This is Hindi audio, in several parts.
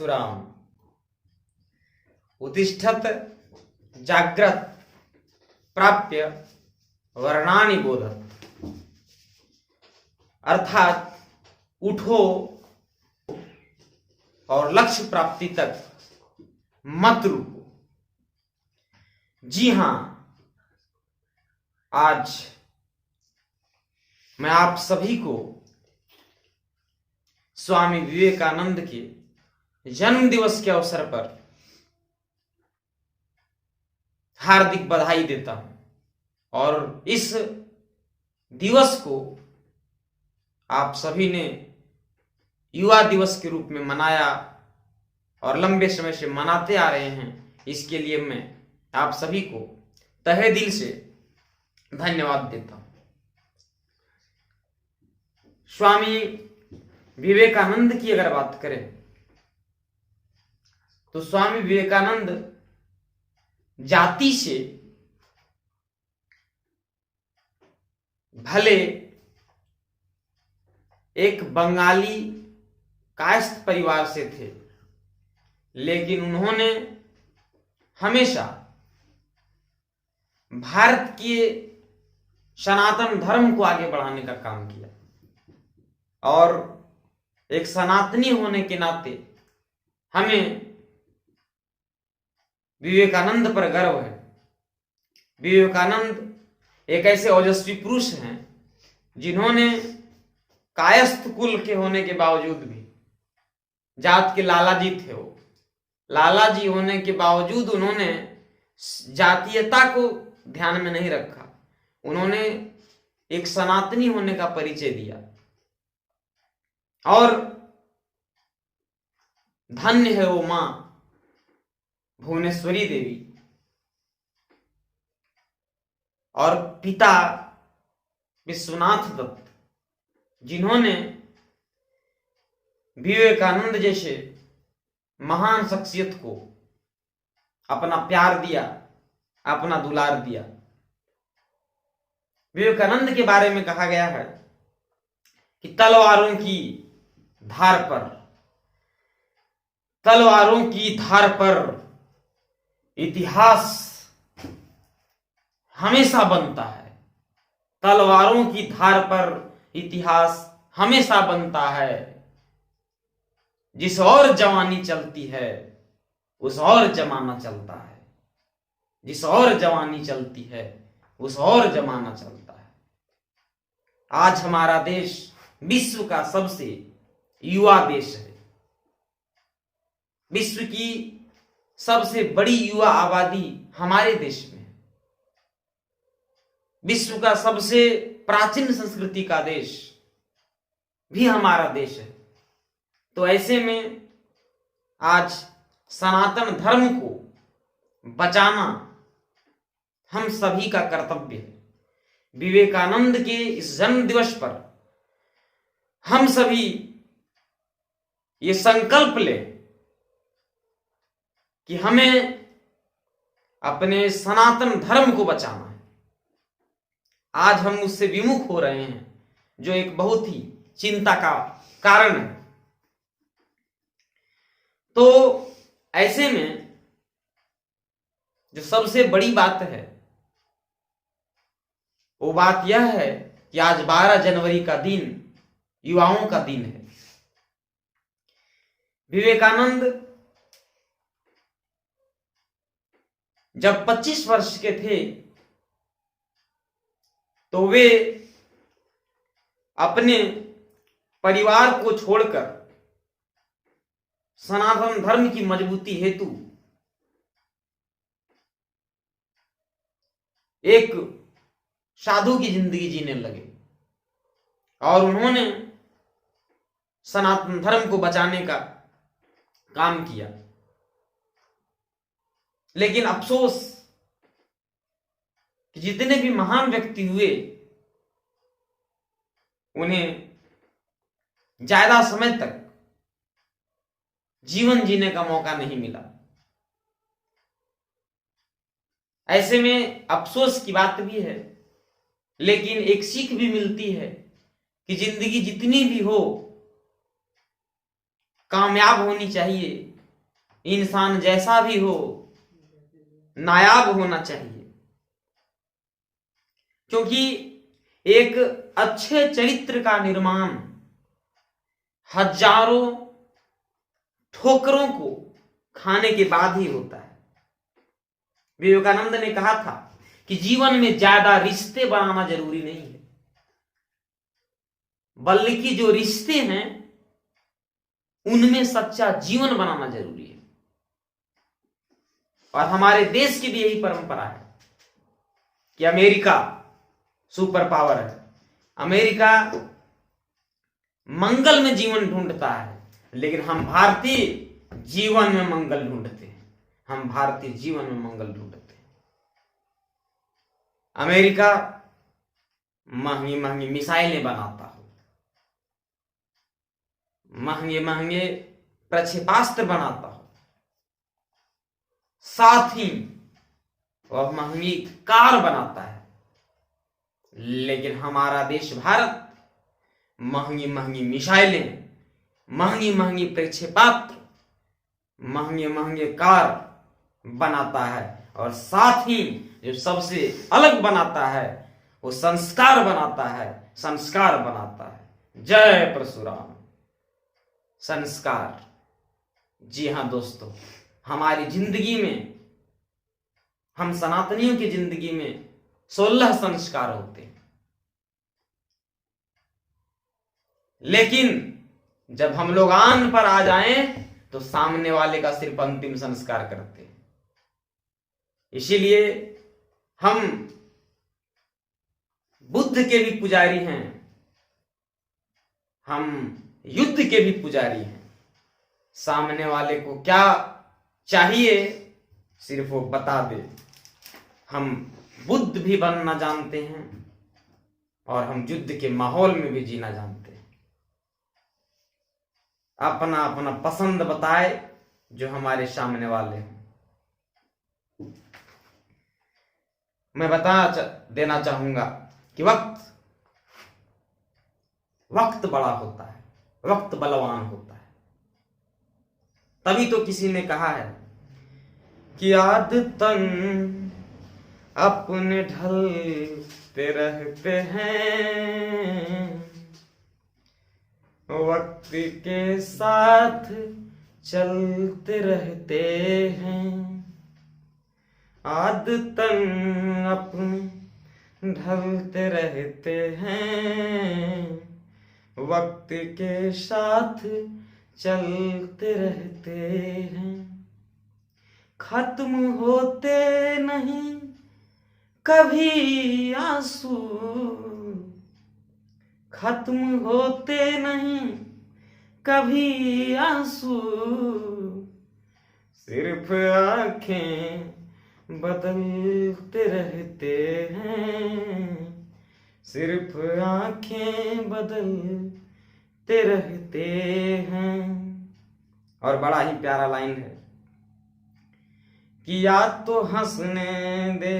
परशुराम उत्तिष्ठत जाग्रत प्राप्य वर्णानि बोधत। अर्थात उठो और लक्ष्य प्राप्ति तक मत रुको। जी हां, आज मैं आप सभी को स्वामी विवेकानंद के जन्म दिवस के अवसर पर हार्दिक बधाई देता हूं और इस दिवस को आप सभी ने युवा दिवस के रूप में मनाया और लंबे समय से मनाते आ रहे हैं। इसके लिए मैं आप सभी को तहे दिल से धन्यवाद देता हूं। स्वामी विवेकानंद की अगर बात करें तो स्वामी विवेकानंद जाति से भले एक बंगाली कायस्थ परिवार से थे, लेकिन उन्होंने हमेशा भारत के सनातन धर्म को आगे बढ़ाने का काम किया और एक सनातनी होने के नाते हमें विवेकानंद पर गर्व है। विवेकानंद एक ऐसे ओजस्वी पुरुष हैं जिन्होंने कायस्थ कुल के होने के बावजूद भी, जात के लालाजी थे वो, लालाजी होने के बावजूद उन्होंने जातीयता को ध्यान में नहीं रखा। उन्होंने एक सनातनी होने का परिचय दिया और धन्य है वो मां भुवनेश्वरी देवी और पिता विश्वनाथ दत्त, जिन्होंने विवेकानंद जैसे महान शख्सियत को अपना प्यार दिया, अपना दुलार दिया। विवेकानंद के बारे में कहा गया है कि तलवारों की धार पर इतिहास हमेशा बनता है। तलवारों की धार पर इतिहास हमेशा बनता है। जिस और जवानी चलती है उस और जमाना चलता है। जिस और जवानी चलती है उस और जमाना चलता है। आज हमारा देश विश्व का सबसे युवा देश है। विश्व की सबसे बड़ी युवा आबादी हमारे देश में है। विश्व का सबसे प्राचीन संस्कृति का देश भी हमारा देश है। तो ऐसे में आज सनातन धर्म को बचाना हम सभी का कर्तव्य है। विवेकानंद के इस जन्म दिवस पर हम सभी ये संकल्प लें कि हमें अपने सनातन धर्म को बचाना है। आज हम उससे विमुख हो रहे हैं, जो एक बहुत ही चिंता का कारण है। तो ऐसे में जो सबसे बड़ी बात है वो बात यह है कि आज 12 जनवरी का दिन युवाओं का दिन है। विवेकानंद जब 25 वर्ष के थे तो वे अपने परिवार को छोड़कर सनातन धर्म की मजबूती हेतु एक साधु की जिंदगी जीने लगे और उन्होंने सनातन धर्म को बचाने का काम किया। लेकिन अफसोस कि जितने भी महान व्यक्ति हुए उन्हें ज्यादा समय तक जीवन जीने का मौका नहीं मिला। ऐसे में अफसोस की बात भी है, लेकिन एक सीख भी मिलती है कि जिंदगी जितनी भी हो कामयाब होनी चाहिए, इंसान जैसा भी हो नायाब होना चाहिए, क्योंकि एक अच्छे चरित्र का निर्माण हजारों ठोकरों को खाने के बाद ही होता है। विवेकानंद ने कहा था कि जीवन में ज्यादा रिश्ते बनाना जरूरी नहीं है, बल्कि जो रिश्ते हैं उनमें सच्चा जीवन बनाना जरूरी है। और हमारे देश की भी यही परंपरा है कि अमेरिका सुपर पावर है, अमेरिका मंगल में जीवन ढूंढता है, लेकिन हम भारतीय जीवन में मंगल ढूंढते हैं, हम भारतीय जीवन में मंगल ढूंढते हैं। अमेरिका महंगी महंगी मिसाइलें बनाता हो, महंगे महंगे प्रक्षेपास्त्र बनाता हो, साथ ही वह महंगी कार बनाता है, लेकिन हमारा देश भारत महंगी महंगी मिसाइलें, महंगी महंगी प्रक्षेपास्त्र, महंगे महंगे कार बनाता है, और साथ ही जो सबसे अलग बनाता है वो संस्कार बनाता है, संस्कार बनाता है। जय परशुराम। संस्कार, जी हां दोस्तों, हमारी जिंदगी में, हम सनातनियों की जिंदगी में 16 संस्कार होते हैं, लेकिन जब हम लोग आन पर आ जाएं तो सामने वाले का सिर्फ अंतिम संस्कार करते हैं। इसीलिए हम बुद्ध के भी पुजारी हैं, हम युद्ध के भी पुजारी हैं। सामने वाले को क्या चाहिए सिर्फ वो बता दे। हम बुद्ध भी बनना जानते हैं और हम युद्ध के माहौल में भी जीना जानते हैं। अपना अपना पसंद बताए जो हमारे सामने वाले हैं। मैं देना चाहूंगा कि वक्त बड़ा होता है, वक्त बलवान होता है। तभी तो किसी ने कहा है कि आदतन अपने ढलते रहते हैं, वक्त के साथ चलते रहते हैं। आदतन अपने ढलते रहते हैं, वक्त के साथ चलते रहते हैं। खत्म होते नहीं कभी आंसू, खत्म होते नहीं कभी आंसू, सिर्फ आंखें बदलते रहते हैं, सिर्फ आंखें बदलते रहते हैं। और बड़ा ही प्यारा लाइन है कि या तो हंसने दे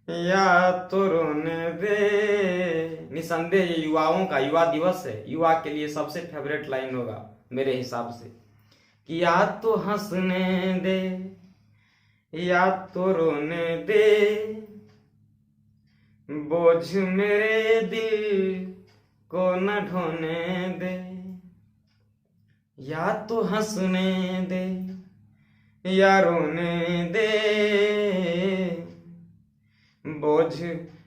या तो रोने दे। निसंदेह ये युवाओं का युवा दिवस है, युवा के लिए सबसे फेवरेट लाइन होगा मेरे हिसाब से कि या तो हंसने दे या तो रोने दे, बोझ मेरे दिल को न ढोने दे। या तो हंसने दे या रोने दे, बोझ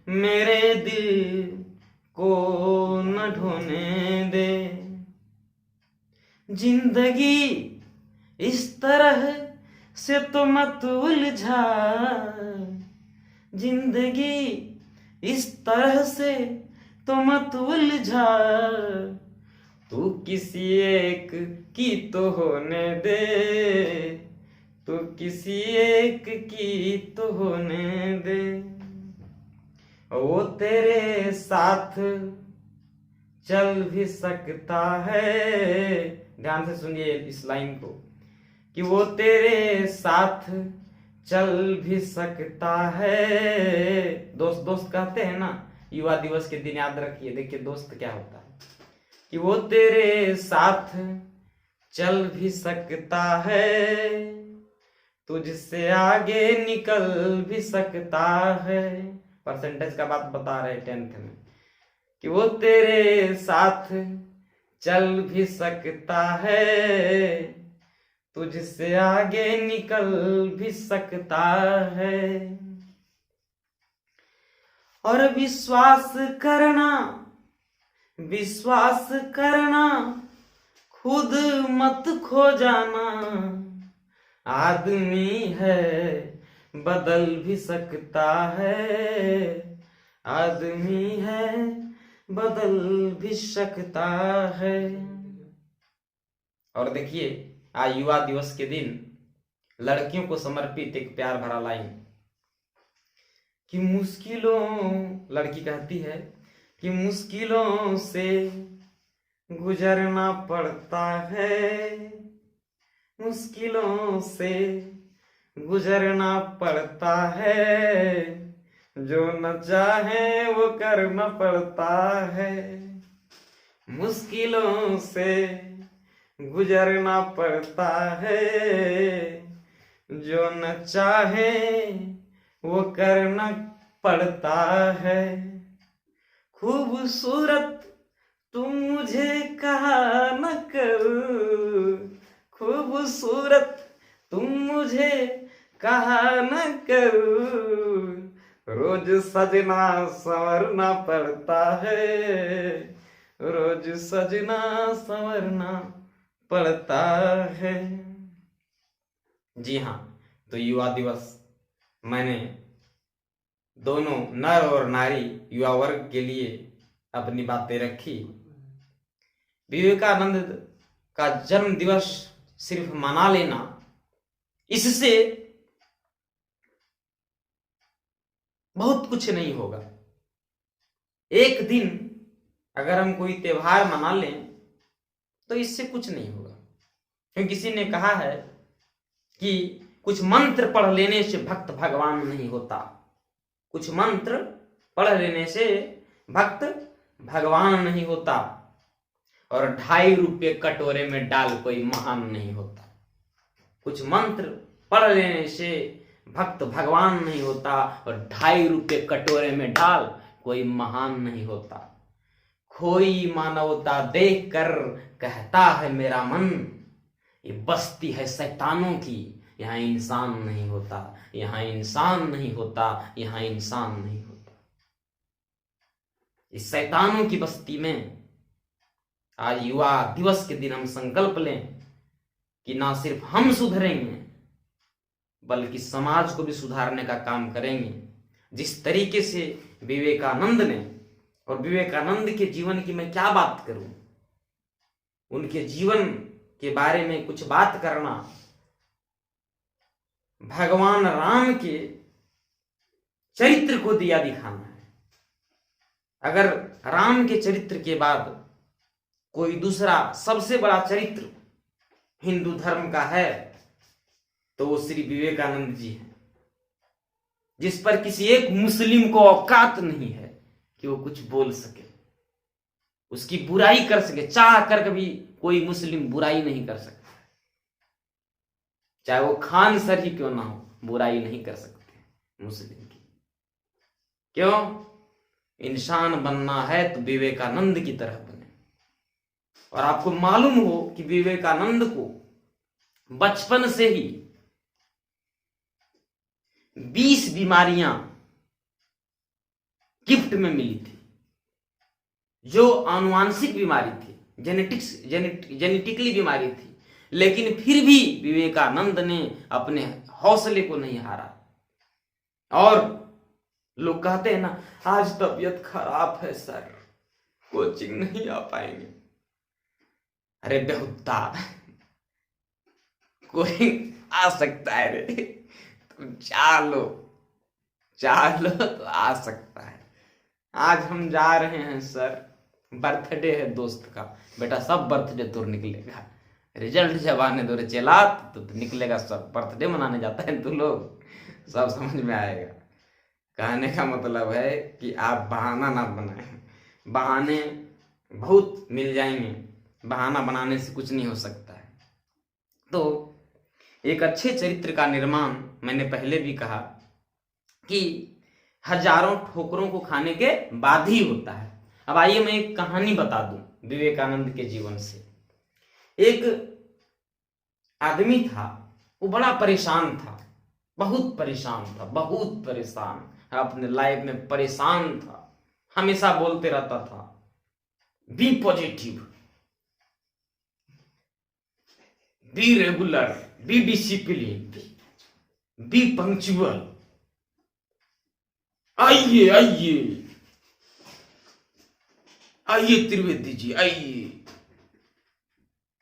मेरे दिल को न ढोने दे। जिंदगी इस तरह से तो मत उलझा, जिंदगी इस तरह से तो मत उलझा, तू किसी एक की तो होने दे, तू किसी एक की तो होने दे। वो तेरे साथ चल भी सकता है, ध्यान से सुनिए इस लाइन को, कि वो तेरे साथ चल भी सकता है। दोस्त दोस्त कहते हैं ना, युवा दिवस के दिन याद रखिए, देखिए दोस्त क्या होता है कि वो तेरे साथ चल भी सकता है, तुझसे आगे निकल भी सकता है। परसेंटेज का बात बता रहे 10th में कि वो तेरे साथ चल भी सकता है, तुझसे आगे निकल भी सकता है। और विश्वास करना, विश्वास करना, खुद मत खो जाना। आदमी है बदल भी सकता है, आदमी है बदल भी सकता है। और देखिए आज युवा दिवस के दिन लड़कियों को समर्पित एक प्यार भरा लाइन कि मुश्किलों, लड़की कहती है कि मुश्किलों से गुजरना पड़ता है, मुश्किलों से गुजरना पड़ता है, जो न चाहे वो करना पड़ता है। मुश्किलों से गुजरना पड़ता है, जो न चाहे वो करना पड़ता है। खूबसूरत तुम मुझे कहा न करो, खूबसूरत तुम मुझे कहा न करो, रोज सजना संवरना पड़ता है, रोज सजना संवरना पड़ता है। जी हाँ, तो युवा दिवस मैंने दोनों नर और नारी युवा वर्ग के लिए अपनी बातें रखी। विवेकानंद का जन्म दिवस सिर्फ मना लेना, इससे बहुत कुछ नहीं होगा। एक दिन अगर हम कोई त्योहार मना लें तो इससे कुछ नहीं होगा, क्योंकि किसी ने कहा है कि कुछ मंत्र पढ़ लेने से भक्त भगवान नहीं होता, कुछ मंत्र पढ़ लेने से भक्त भगवान नहीं होता, और 2.5 रुपये कटोरे में डाल कोई महान नहीं होता। कुछ मंत्र पढ़ लेने से भक्त भगवान नहीं होता, और 2.5 रुपये कटोरे में डाल कोई महान नहीं होता। खोई मानवता देख कर कहता है मेरा मन, ये बस्ती है शैतानों की, यहाँ इंसान नहीं होता, यहाँ इंसान नहीं होता, यहाँ इंसान नहीं होता। इस शैतानों की बस्ती में आज युवा दिवस के दिन हम संकल्प लें कि ना सिर्फ हम सुधरेंगे बल्कि समाज को भी सुधारने का काम करेंगे। जिस तरीके से विवेकानंद ने, और विवेकानंद के जीवन की मैं क्या बात करूं, उनके जीवन के बारे में कुछ बात करना, भगवान राम के चरित्र को दिया दिखाना है। अगर राम के चरित्र के बाद कोई दूसरा सबसे बड़ा चरित्र हिंदू धर्म का है तो वो श्री विवेकानंद जी हैं, जिस पर किसी एक मुस्लिम को औकात नहीं है कि वो कुछ बोल सके, उसकी बुराई कर सके। चाह कर कभी कोई मुस्लिम बुराई नहीं कर सकता, चाहे वो खान सर ही क्यों ना हो, बुराई नहीं कर सकते मुस्लिम की। क्यों? इंसान बनना है तो विवेकानंद की तरह बने। और आपको मालूम हो कि विवेकानंद को बचपन से ही 20 बीमारियां गिफ्ट में मिली थी, जो आनुवांशिक बीमारी थी, जेनेटिकली बीमारी थी, लेकिन फिर भी विवेकानंद ने अपने हौसले को नहीं हारा। और लोग कहते हैं ना, आज तबीयत खराब है सर, कोचिंग नहीं आ पाएंगे। अरे बेहुदा, कोई आ सकता है रे, तुम चालो तो आ सकता है। आज हम जा रहे हैं सर, बर्थडे है दोस्त का। बेटा सब बर्थडे तो निकलेगा, रिजल्ट जब आने दो रे चला तो निकलेगा सब। बर्थडे मनाने जाता है तू लोग, सब समझ में आएगा। कहने का मतलब है कि आप बहाना ना बनाएं। बहाने बहुत मिल जाएंगे, बहाना बनाने से कुछ नहीं हो सकता है। तो एक अच्छे चरित्र का निर्माण, मैंने पहले भी कहा कि हजारों ठोकरों को खाने के बाद ही होता है। अब आइए मैं एक कहानी बता दूं विवेकानंद के जीवन से। एक आदमी था, वो बड़ा परेशान था, बहुत परेशान था, बहुत परेशान, अपने लाइफ में परेशान था। हमेशा बोलते रहता था, be positive, be regular, be discipline, be punctual. आइए आइए आइए त्रिवेदी जी, आइए,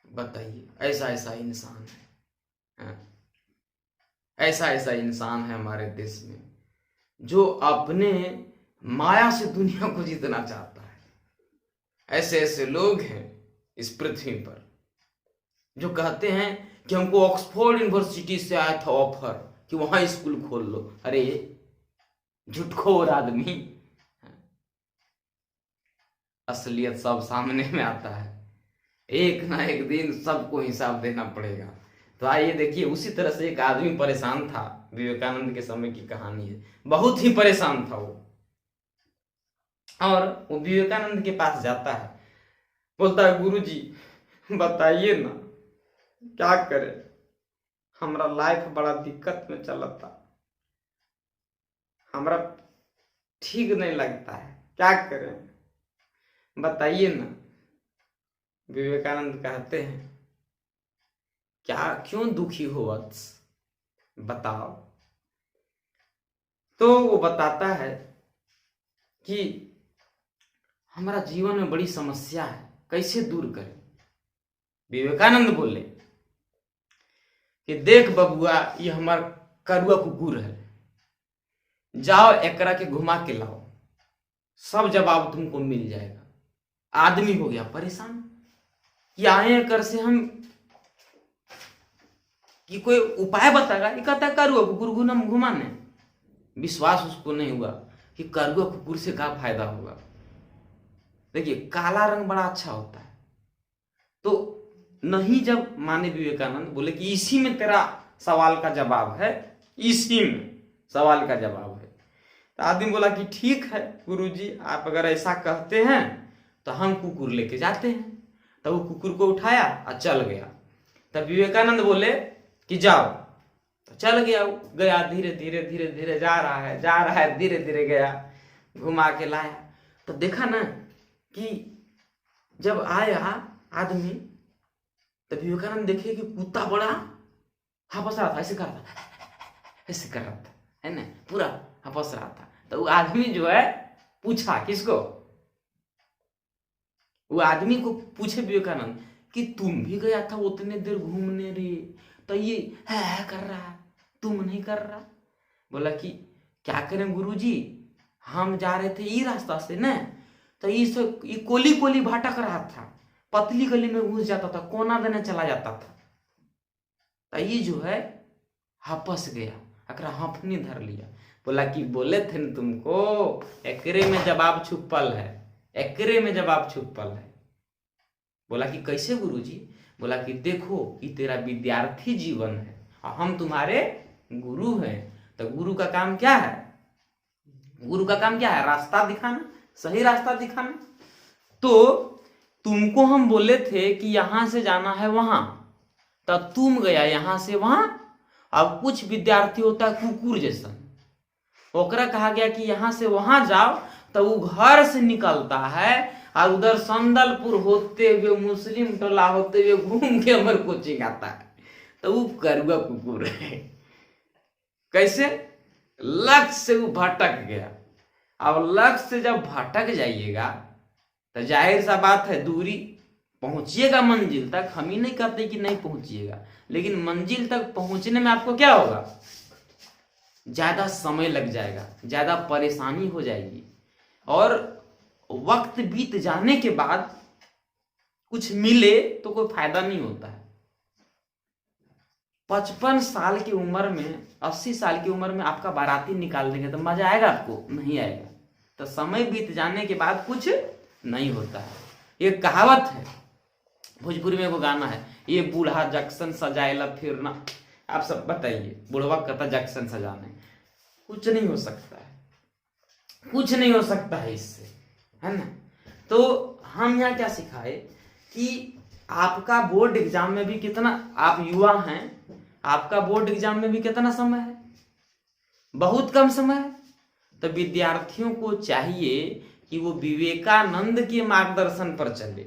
बताइए। ऐसा ऐसा इंसान है, ऐसा ऐसा इंसान है हमारे देश में जो अपने माया से दुनिया को जीतना चाहता है। ऐसे ऐसे लोग हैं इस पृथ्वी पर जो कहते हैं कि हमको ऑक्सफोर्ड यूनिवर्सिटी से आया था ऑफर कि वहां स्कूल खोल लो। अरे झूठखोर आदमी, असलियत सब सामने में आता है, एक ना एक दिन सबको हिसाब देना पड़ेगा। तो आइए देखिए, उसी तरह से एक आदमी परेशान था, विवेकानंद के समय की कहानी है। बहुत ही परेशान था वो, और वो विवेकानंद के पास जाता है, बोलता है, गुरुजी बताइए ना क्या करे, हमारा लाइफ बड़ा दिक्कत में चलता, हमारा ठीक नहीं लगता है, क्या करें बताइए ना। विवेकानंद कहते हैं, क्या क्यों दुखी हो वत्स, बताओ। तो वो बताता है कि हमारा जीवन में बड़ी समस्या है, कैसे दूर करें। विवेकानंद बोले कि देख बबुआ, ये हमारा करुआ कुकुर है, जाओ एकरा के घुमा के लाओ, सब जवाब तुमको मिल जाएगा। आदमी हो गया परेशान कि आए कर से हम कि कोई उपाय बताएगा। ये कहता है करुआ कुकुर घुमाने। विश्वास उसको नहीं हुआ कि करुआ कुकुर से क्या फायदा होगा। देखिए, काला रंग बड़ा अच्छा होता है। तो नहीं, जब माने विवेकानंद बोले कि इसी में तेरा सवाल का जवाब है, इसी में सवाल का जवाब है। तो आदमी बोला कि ठीक है गुरुजी, आप अगर ऐसा कहते हैं तो हम कुकुर लेके जाते हैं। तब वो कुकुर को उठाया और चल गया। तब विवेकानंद बोले कि जाओ, तो चल गया, धीरे धीरे धीरे धीरे जा रहा है, धीरे धीरे गया, घुमा के लाया। तो देखा ना कि जब आया आदमी, तो विवेकानंद देखे कि कुत्ता बड़ा हंस रहा था, ऐसे कर रहा था, ऐसे कर रहा था, है ना, पूरा हंस रहा था। तो वो आदमी जो है पूछा, किसको, वो आदमी को पूछे विवेकानंद कि तुम भी गया था उतने देर घूमने रे, तो ये है कर रहा है, तुम नहीं कर रहा। बोला कि क्या करें गुरुजी, हम जा रहे थे ये रास्ता से ना, तो ये कोली कोली भटक रहा था, पतली गली में घुस जाता था, कोना देने चला जाता था। तो ये जो है हपस गया, अकरा हफनी धर लिया। बोला कि बोले थे न तुमको, एकरे में जवाब छुपल है, एकरे में जवाब छुपल है। बोला कि कैसे गुरुजी। बोला कि देखो, ये तेरा विद्यार्थी जीवन है और हम तुम्हारे गुरु हैं। तो गुरु का काम क्या है, गुरु का काम क्या है, रास्ता दिखाना, सही रास्ता दिखाना। तो तुमको हम बोले थे कि यहां से जाना है वहां, तब तुम गया यहां से वहां। अब कुछ विद्यार्थी होता है कुकुर जैसा, ओकरा कहा गया कि यहां से वहां जाओ, तो वो घर से निकलता है और उधर संदलपुर होते हुए, मुस्लिम टोला होते हुए घूम के हमारे कोचिंग आता है। तो वो करुआ कुकुर है। कैसे, लक्ष्य से वो भटक गया। अब लक्ष्य से जब भटक जाइएगा तो जाहिर सा बात है दूरी पहुंचिएगा मंजिल तक। हम ही नहीं कहते कि नहीं पहुंचिएगा, लेकिन मंजिल तक पहुंचने में आपको क्या होगा, ज्यादा समय लग जाएगा, ज्यादा परेशानी हो जाएगी, और वक्त बीत जाने के बाद कुछ मिले तो कोई फायदा नहीं होता है। 55 साल की उम्र में, 80 साल की उम्र में आपका बाराती निकाल देंगे तो मजा आएगा आपको, नहीं आएगा। तो समय बीत जाने के बाद कुछ नहीं होता है। ये कहावत है, भोजपुरी में वो गाना है, ये बूढ़ा जंक्शन सजाएला फिर ना, आप सब बताइए, बुढ़वा कहता जंक्शन सजाने, कुछ नहीं हो सकता है, कुछ नहीं हो सकता है इससे, है ना। तो हम यहाँ क्या सिखाए कि आपका बोर्ड एग्जाम में भी कितना, आप युवा हैं, आपका बोर्ड एग्जाम में भी कितना समय है, बहुत कम समय है। तो विद्यार्थियों को चाहिए कि वो विवेकानंद के मार्गदर्शन पर चले,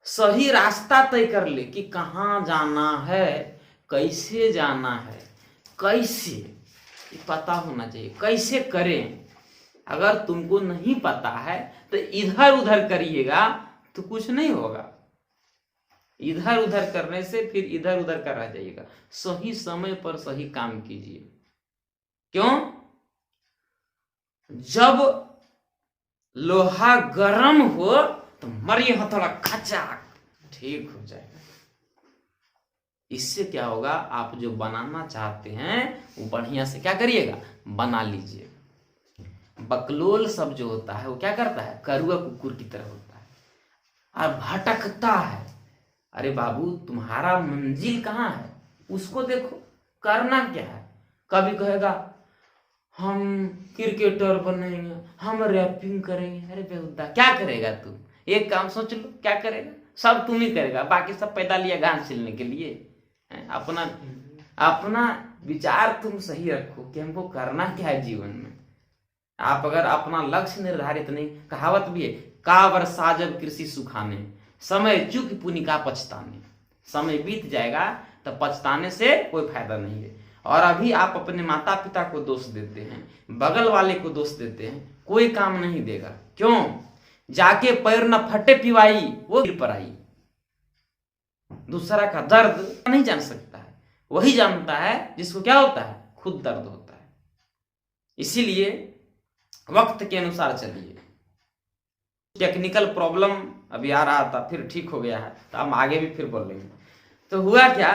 सही रास्ता तय कर ले कि कहाँ जाना है, कैसे जाना है, कैसे पता होना चाहिए, कैसे करें। अगर तुमको नहीं पता है तो इधर उधर करिएगा तो कुछ नहीं होगा, इधर उधर करने से फिर इधर उधर कर रह जाइएगा। सही समय पर सही काम कीजिए। क्यों? जब लोहा गर्म हो तो मरिए हथौड़ा खचाक, ठीक हो जाएगा। इससे क्या होगा, आप जो बनाना चाहते हैं वो बढ़िया से क्या करिएगा, बना लीजिए। बकलोल सब जो होता है वो क्या करता है, करुआ कुकुर की तरह होता है और भटकता है। अरे बाबू, तुम्हारा मंजिल कहाँ है उसको देखो, करना क्या है। कभी कहेगा हम क्रिकेटर बनेंगे, हम रैपिंग करेंगे। अरे बेहुदा, क्या करेगा तू, एक काम सोच लो, क्या करेगा, सब तुम ही करेगा, बाकी सब पैदा लिया घास छिलने के लिए। अपना अपना विचार तुम सही रखो कि हमको करना क्या है जीवन में। आप अगर अपना लक्ष्य निर्धारित नहीं, कहावत भी है, कावर साजब कृषि सुखाने, समय चूक पुनिका पछताने। समय बीत जाएगा तो पछताने से कोई फायदा नहीं है। और अभी आप अपने माता पिता को दोष देते हैं, बगल वाले को दोष देते हैं, कोई काम नहीं देगा। क्यों? जाके पैर न फटे पिवाई वो गिर पर आई। दूसरा का दर्द नहीं जान सकता है, वही जानता है जिसको क्या होता है, खुद दर्द होता है। इसीलिए वक्त के अनुसार चलिए। टेक्निकल प्रॉब्लम अभी आ रहा था, फिर ठीक हो गया है, तो हम आगे भी फिर बोलेंगे। तो हुआ क्या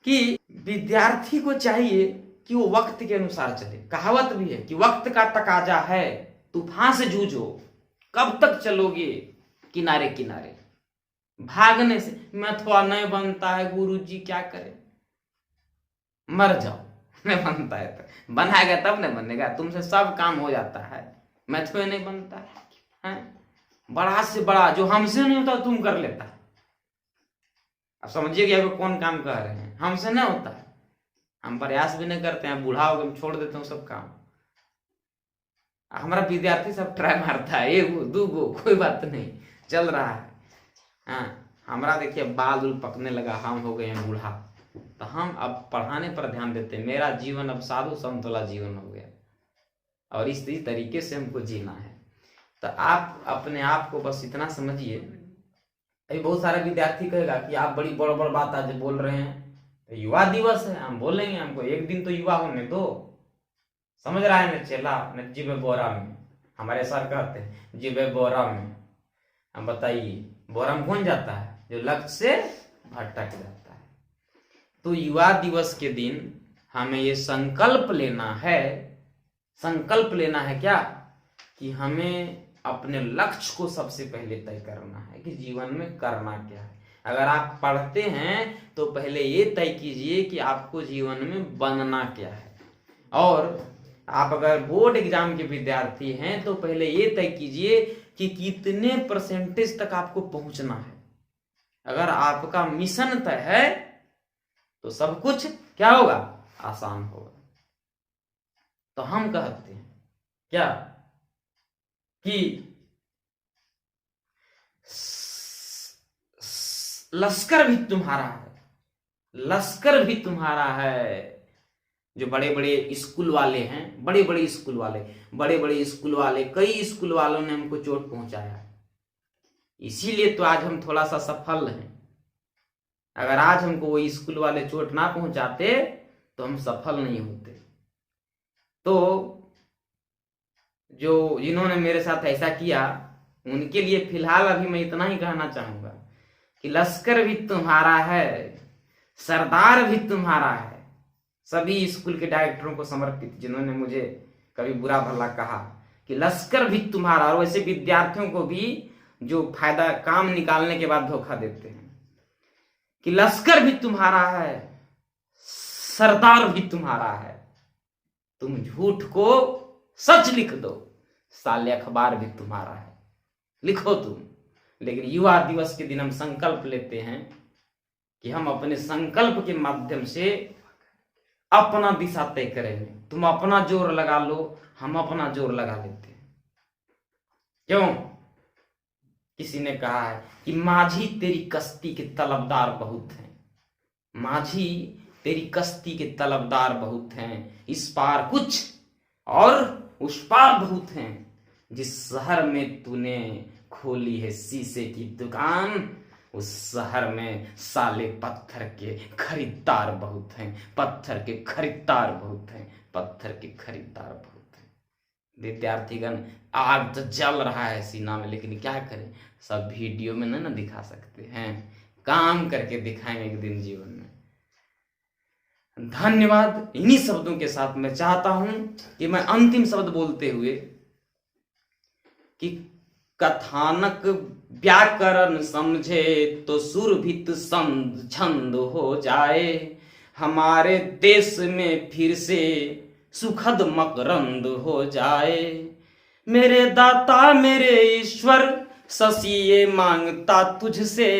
कि विद्यार्थी को चाहिए कि वो वक्त के अनुसार चले। कहावत भी है कि वक्त का तकाजा है, तूफान से जूझो, कब तक चलोगे किनारे किनारे। भागने से मैथुआ नहीं बनता है गुरुजी, क्या करे, मर जाओ, नहीं बनता है तो बनाएगा तब नहीं बनेगा। तुमसे सब काम हो जाता है, मैथुआ नहीं बनता है। बड़ा से बड़ा जो हमसे नहीं होता तुम कर लेता है। अब समझिए कि आपको कौन काम कर रहे हैं, हमसे नहीं होता है, हम प्रयास भी नहीं करते हैं, बूढ़ा हो गए छोड़ देते हैं सब काम। हमारा विद्यार्थी सब ट्राई मारता है, एगो दूगो कोई बात नहीं, चल रहा है। हाँ, हमारा देखिए बाल उल पकने लगा, हम हो गए हैं बूढ़ा, तो हम अब पढ़ाने पर ध्यान देते हैं। मेरा जीवन अब साधु संतोला जीवन हो गया और इस तरीके से हमको जीना है। तो आप अपने आप को बस इतना समझिए। अभी बहुत सारे विद्यार्थी कहेगा कि आप बड़ी बड़ बड़ बात आज बोल रहे हैं, तो युवा दिवस है, हम बोलेंगे, हमको एक दिन तो युवा होने दो। समझ रहा है न चेला न जीवे बोरा में, हमारे सर कहते हैं जीवे बोरा में। हम बताइए बोरा में कौन जाता है, जो लक्ष्य से भटक जाता है। तो युवा दिवस के दिन हमें ये संकल्प लेना है, संकल्प लेना है क्या, कि हमें अपने लक्ष्य को सबसे पहले तय करना है कि जीवन में करना क्या है। अगर आप पढ़ते हैं तो पहले ये तय कीजिए कि आपको जीवन में बनना क्या है। और आप अगर बोर्ड एग्जाम के विद्यार्थी हैं तो पहले ये तय कीजिए कि कितने परसेंटेज तक आपको पहुंचना है। अगर आपका मिशन तय है तो सब कुछ क्या होगा, आसान होगा। तो हम कहते हैं क्या कि लश्कर भी तुम्हारा है, लश्कर भी तुम्हारा है। जो बड़े बड़े स्कूल वाले हैं, बड़े बड़े स्कूल वाले कई स्कूल वालों ने हमको चोट पहुंचाया, इसीलिए तो आज हम थोड़ा सा सफल हैं। अगर आज हमको वो स्कूल वाले चोट ना पहुंचाते तो हम सफल नहीं होते। तो जो जिन्होंने मेरे साथ ऐसा किया उनके लिए फिलहाल अभी मैं इतना ही कहना चाहूंगा कि लश्कर भी तुम्हारा है, सरदार भी तुम्हारा है। सभी स्कूल के डायरेक्टरों को समर्पित जिन्होंने मुझे कभी बुरा भला कहा कि लश्कर भी तुम्हारा, और वैसे विद्यार्थियों को भी जो फायदा काम निकालने के बाद धोखा देते हैं। कि लश्कर भी तुम्हारा है, सरदार भी तुम्हारा है, तुम झूठ को सच लिख दो, साले अखबार भी तुम्हारा है, लिखो तुम। लेकिन युवा दिवस के दिन हम संकल्प लेते हैं कि हम अपने संकल्प के माध्यम से अपना दिशा तय करेंगे। तुम अपना जोर लगा लो, हम अपना जोर लगा लेते हैं। क्यों? किसी ने कहा है कि माझी तेरी कश्ती के तलबदार बहुत हैं, माझी तेरी कश्ती के तलबदार बहुत हैं, इस पार कुछ और उस पार बहुत हैं। जिस शहर में तूने खोली है शीशे की दुकान, उस शहर में साले पत्थर के खरीदार बहुत हैं, पत्थर के खरीदार बहुत हैं, पत्थर के खरीदार बहुत हैं। विद्यार्थीगण, आग तो जल रहा है सीना में, लेकिन क्या करें, सब वीडियो में ना दिखा सकते हैं, काम करके दिखाएंगे एक दिन जीवन में। धन्यवाद। इन्हीं शब्दों के साथ मैं चाहता हूं कि मैं अंतिम शब्द बोलते हुए कि कथानक व्याकरण समझे तो सुरभित छंद हो जाए, हमारे देश में फिर से सुखद मकरंद हो जाए। मेरे दाता मेरे ईश्वर शशि ये मांगता तुझसे,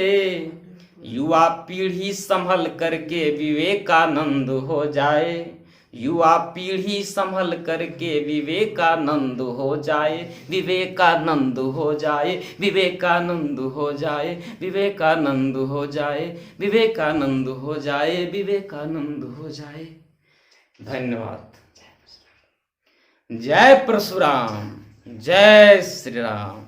युवा पीढ़ी संभल करके विवेकानंद हो जाए, युवा पीढ़ी संभल करके विवेकानंद हो जाए, विवेकानंद हो जाए, विवेकानंद हो जाए, विवेकानंद हो जाए, विवेकानंद हो जाए, विवेकानंद हो जाए। धन्यवाद। जय परशुराम, जय श्री राम।